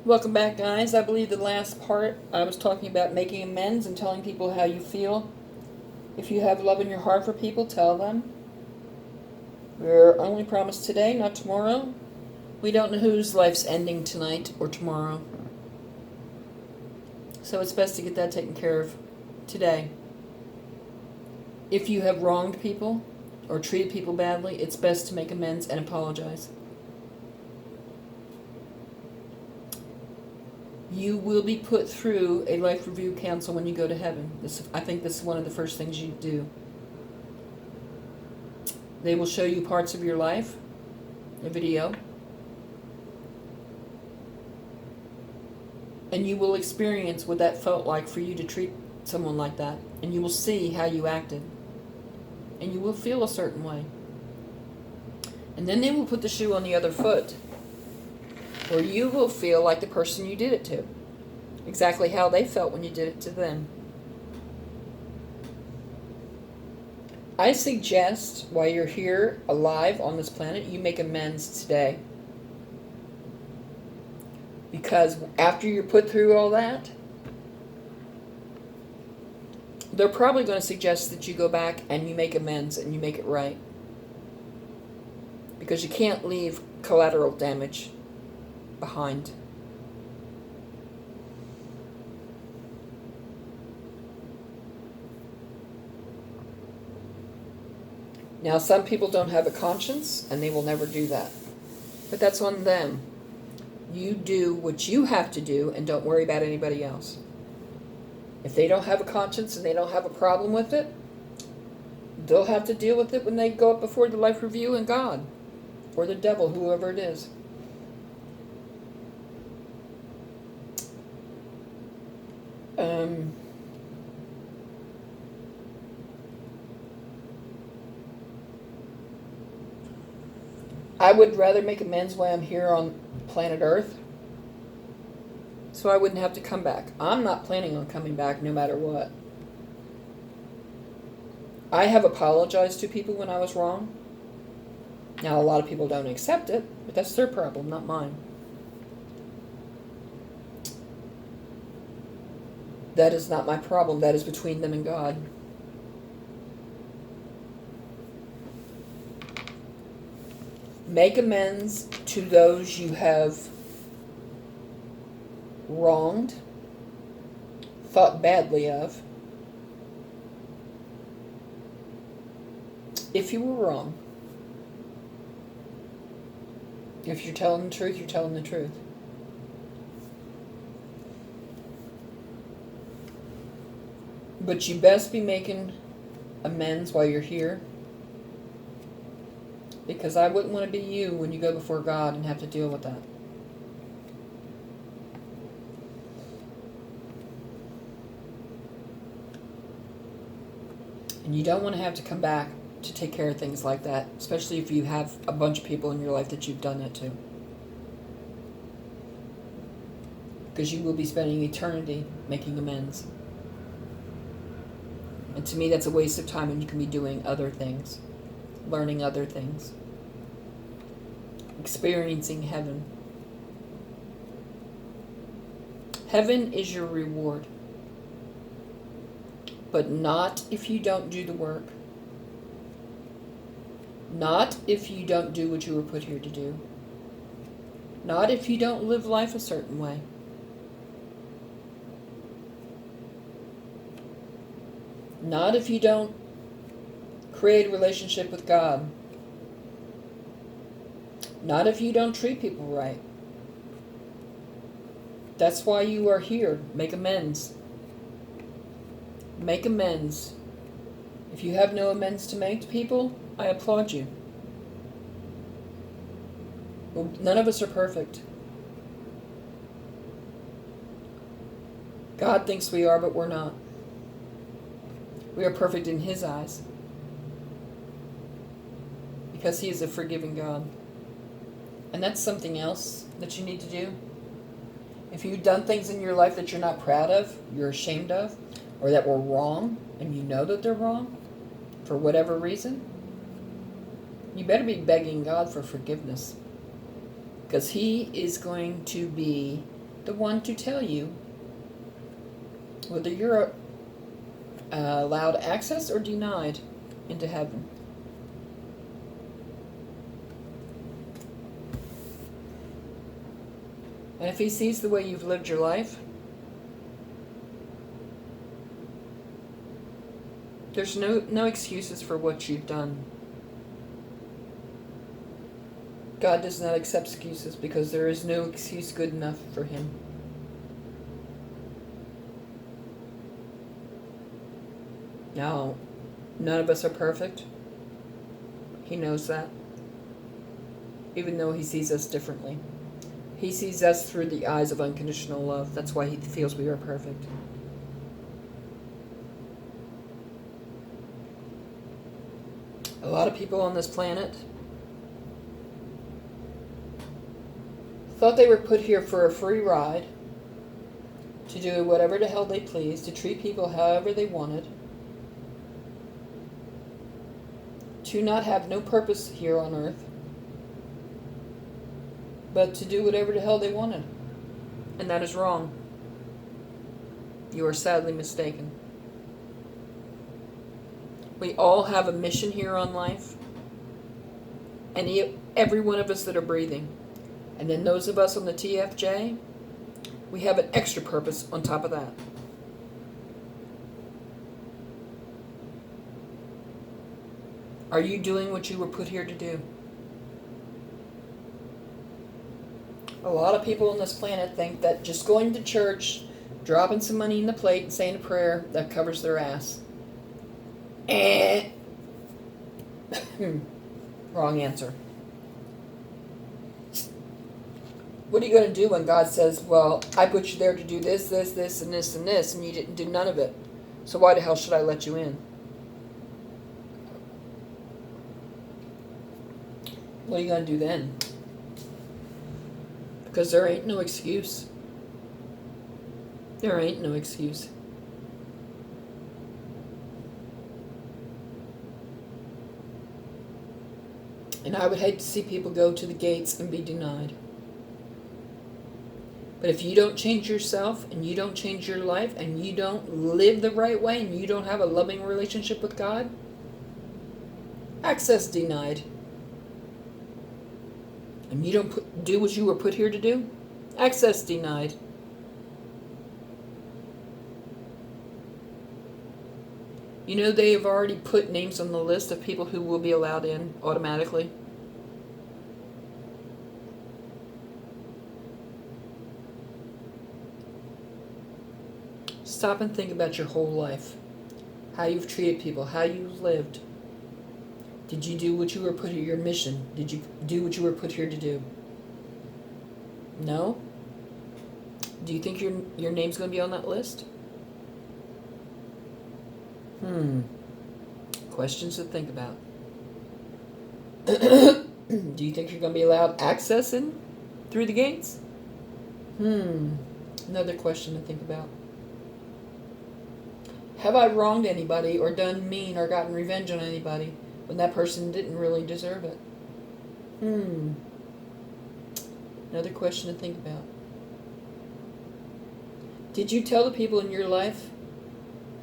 Welcome back, guys. I believe the last part I was talking about making amends and telling people how you feel. If you have love in your heart for people, tell them. We're only promised today, not tomorrow. We don't know whose life's ending tonight or tomorrow. So it's best to get that taken care of today. If you have wronged people or treated people badly, it's best to make amends and apologize. You will be put through a life review council when you go to heaven. I think this is one of the first things you do. They will show you parts of your life, a video, and you will experience what that felt like for you to treat someone like that, and you will see how you acted, and you will feel a certain way. And then they will put the shoe on the other foot, or you will feel like the person you did it to, exactly how they felt when you did it to them. I suggest while you're here alive on this planet, you make amends today. Because after you're put through all that, they're probably going to suggest that you go back and you make amends and you make it right. Because you can't leave collateral damage behind. Now, some people don't have a conscience and they will never do that. But that's on them. You do what you have to do and don't worry about anybody else. If they don't have a conscience and they don't have a problem with it, they'll have to deal with it when they go up before the life review and God, or the devil, whoever it is. I would rather make amends while I'm here on planet Earth, so I wouldn't have to come back. I'm not planning on coming back no matter what. I have apologized to people when I was wrong. Now, a lot of people don't accept it, but that's their problem, not mine. That is not my problem. That is between them and God. Make amends to those you have wronged, thought badly of. If you were wrong. If you're telling the truth, you're telling the truth. But you best be making amends while you're here. Because I wouldn't want to be you when you go before God and have to deal with that. And you don't want to have to come back to take care of things like that, especially if you have a bunch of people in your life that you've done that to. Because you will be spending eternity making amends. And to me, that's a waste of time when you can be doing other things, learning other things, experiencing heaven. Heaven is your reward, but not if you don't do the work. Not if you don't do what you were put here to do. Not if you don't live life a certain way. Not if you don't create a relationship with God. Not if you don't treat people right. That's why you are here. Make amends. Make amends. If you have no amends to make to people, I applaud you. Well, none of us are perfect. God thinks we are, but we're not. We are perfect in His eyes. Because He is a forgiving God. And that's something else that you need to do. If you've done things in your life that you're not proud of, you're ashamed of, or that were wrong, and you know that they're wrong, for whatever reason, you better be begging God for forgiveness. Because He is going to be the one to tell you whether you're allowed access or denied into heaven. And if he sees the way you've lived your life, there's no excuses for what you've done. God does not accept excuses because there is no excuse good enough for him. Now, none of us are perfect. He knows that. Even though he sees us differently. He sees us through the eyes of unconditional love. That's why he feels we are perfect. A lot of people on this planet thought they were put here for a free ride, to do whatever the hell they pleased, to treat people however they wanted, to not have no purpose here on earth, but to do whatever the hell they wanted. And that is wrong. You are sadly mistaken. We all have a mission here on life. Every one of us that are breathing. And then those of us on the TFJ, we have an extra purpose on top of that. Are you doing what you were put here to do? A lot of people on this planet think that just going to church, dropping some money in the plate and saying a prayer, that covers their ass. Wrong answer. What are you going to do when God says, well, I put you there to do this, this, this, and this, and this, and you didn't do none of it. So why the hell should I let you in? What are you going to do then? Because there ain't no excuse. There ain't no excuse. And I would hate to see people go to the gates and be denied. But if you don't change yourself, and you don't change your life, and you don't live the right way, and you don't have a loving relationship with God, access denied. And you don't do what you were put here to do, access denied. You know they have already put names on the list of people who will be allowed in automatically. Stop and think about your whole life. How you've treated people, how you've lived. Did you do what you were put here, your mission? Did you do what you were put here to do? No? Do you think your name's going to be on that list? Questions to think about. Do you think you're going to be allowed access in through the gates? Another question to think about. Have I wronged anybody or done mean or gotten revenge on anybody when that person didn't really deserve it? Another question to think about. Did you tell the people in your life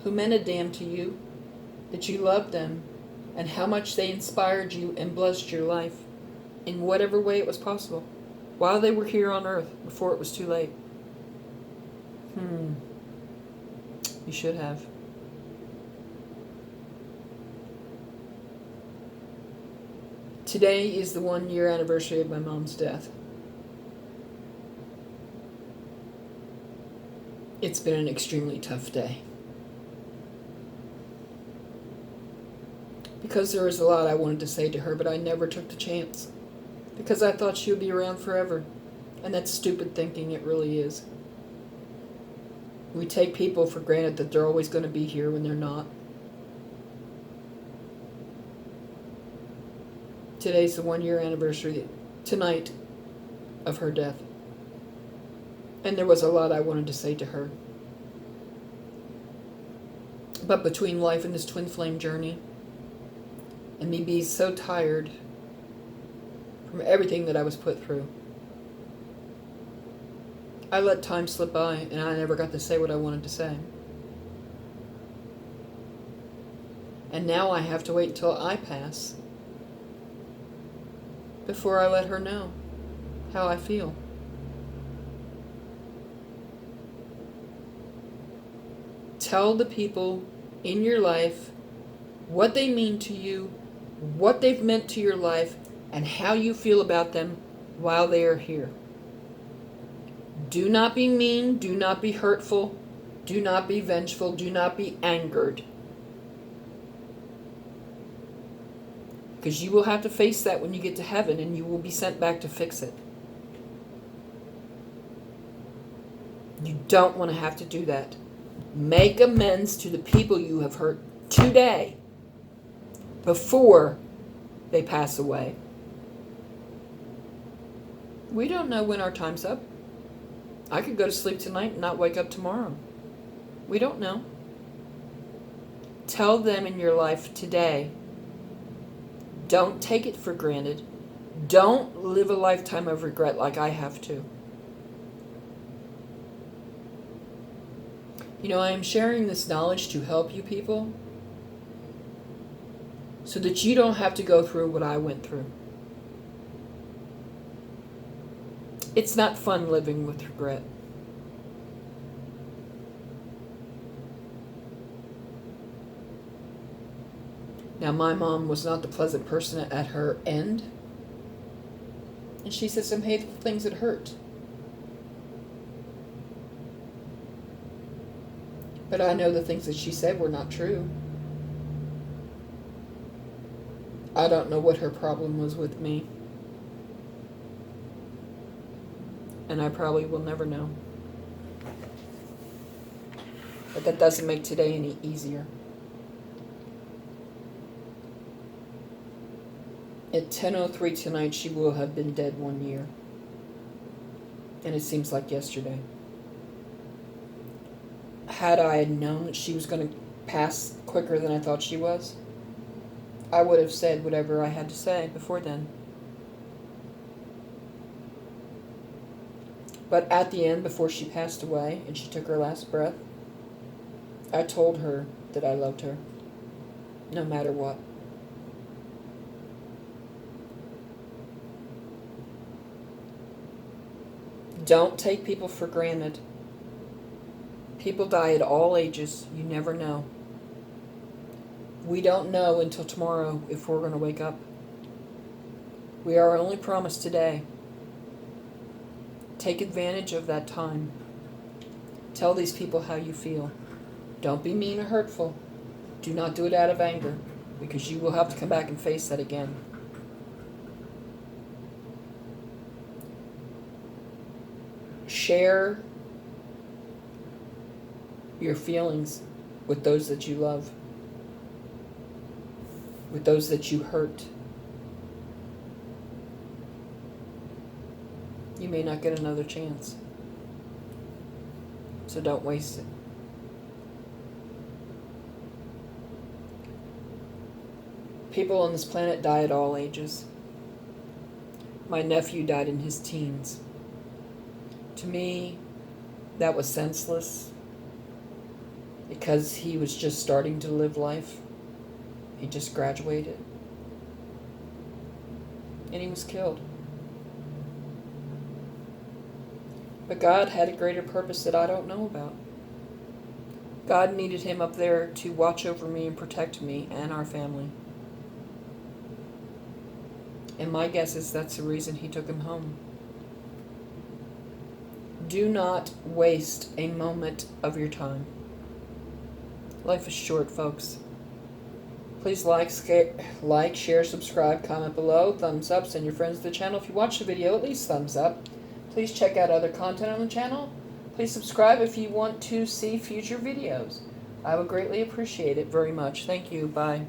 who meant a damn to you that you loved them and how much they inspired you and blessed your life in whatever way it was possible while they were here on earth before it was too late? You should have. Today is the 1-year anniversary of my mom's death. It's been an extremely tough day. Because there was a lot I wanted to say to her, but I never took the chance. Because I thought she would be around forever. And that's stupid thinking, it really is. We take people for granted that they're always going to be here when they're not. Today's the 1-year anniversary, tonight, of her death. And there was a lot I wanted to say to her. But between life and this twin flame journey, and me being so tired from everything that I was put through, I let time slip by, and I never got to say what I wanted to say. And now I have to wait until I pass before I let her know how I feel. Tell the people in your life what they mean to you, what they've meant to your life, and how you feel about them while they are here. Do not be mean, do not be hurtful, do not be vengeful, do not be angered. Because you will have to face that when you get to heaven, and you will be sent back to fix it. You don't want to have to do that. Make amends to the people you have hurt today before they pass away. We don't know when our time's up. I could go to sleep tonight and not wake up tomorrow. We don't know. Tell them in your life today. Don't take it for granted. Don't live a lifetime of regret like I have to. You know, I am sharing this knowledge to help you people so that you don't have to go through what I went through. It's not fun living with regret. Now, my mom was not the pleasant person at her end, and she said some hateful things that hurt. But I know the things that she said were not true. I don't know what her problem was with me. And I probably will never know. But that doesn't make today any easier. At 10:03 tonight, she will have been dead 1 year. And it seems like yesterday. Had I known that she was going to pass quicker than I thought she was, I would have said whatever I had to say before then. But at the end, before she passed away and she took her last breath, I told her that I loved her, no matter what. Don't take people for granted. People die at all ages. You never know. We don't know until tomorrow if we're going to wake up. We are only promised today. Take advantage of that time. Tell these people how you feel. Don't be mean or hurtful. Do not do it out of anger, because you will have to come back and face that again. Share your feelings with those that you love, with those that you hurt. You may not get another chance, so don't waste it. People on this planet die at all ages. My nephew died in his teens. To me, that was senseless, because he was just starting to live life. He just graduated, and he was killed. But God had a greater purpose that I don't know about. God needed him up there to watch over me and protect me and our family. And my guess is that's the reason he took him home. Do not waste a moment of your time. Life is short, folks. Please like, share, subscribe, comment below, thumbs up, send your friends to the channel. If you watch the video, at least thumbs up. Please check out other content on the channel. Please subscribe if you want to see future videos. I would greatly appreciate it very much. Thank you. Bye.